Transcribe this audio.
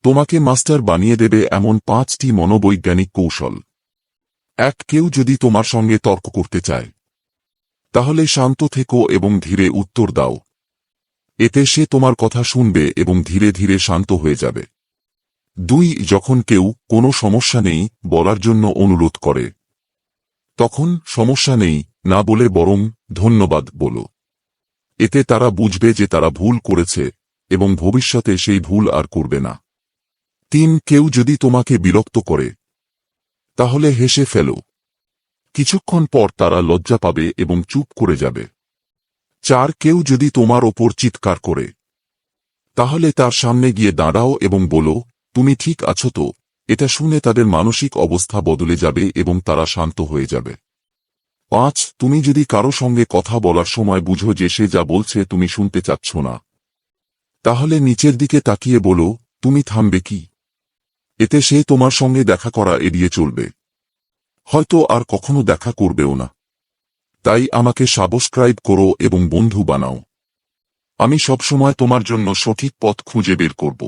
তোমাকে মাস্টার বানিয়ে দেবে এমন 5টি মনোবৈজ্ঞানিক কৌশল। 1. কেউ যদি তোমার সঙ্গে তর্ক করতে চায়, তাহলে শান্ত থেকো এবং ধীরে উত্তর দাও। এতে সে তোমার কথা শুনবে এবং ধীরে ধীরে শান্ত হয়ে যাবে। 2. যখন কেউ কোনো সমস্যা নেই বলার জন্য অনুরোধ করে, তখন সমস্যা নেই না বলে বরং ধন্যবাদ বলো। এতে তারা বুঝবে যে তারা ভুল করেছে এবং ভবিষ্যতে সেই ভুল আর করবে না। 3. কেউ যদি তোমাকে বিরক্ত করে, তাহলে হেসে ফেলো। কিছুক্ষণ পর তারা লজ্জা পাবে এবং চুপ করে যাবে। 4. কেউ যদি তোমার ওপর চিৎকার করে, তাহলে তার সামনে গিয়ে দাঁড়াও এবং বলো, তুমি ঠিক আছো তো? এটা শুনে তাদের মানসিক অবস্থা বদলে যাবে এবং তারা শান্ত হয়ে যাবে। 5. তুমি যদি কারো সঙ্গে কথা বলার সময় বুঝো যে সে যা বলছে তুমি শুনতে চাচ্ছ না, তাহলে নিচের দিকে তাকিয়ে বলো, তুমি থামবে কি? এতে সে তোমার সঙ্গে দেখা করা এড়িয়ে চলবে, হয়তো আর কখনো দেখা করবেও না। তাই আমাকে সাবস্ক্রাইব করো এবং বন্ধু বানাও। আমি সবসময় তোমার জন্য সঠিক পথ খুঁজে বের করব।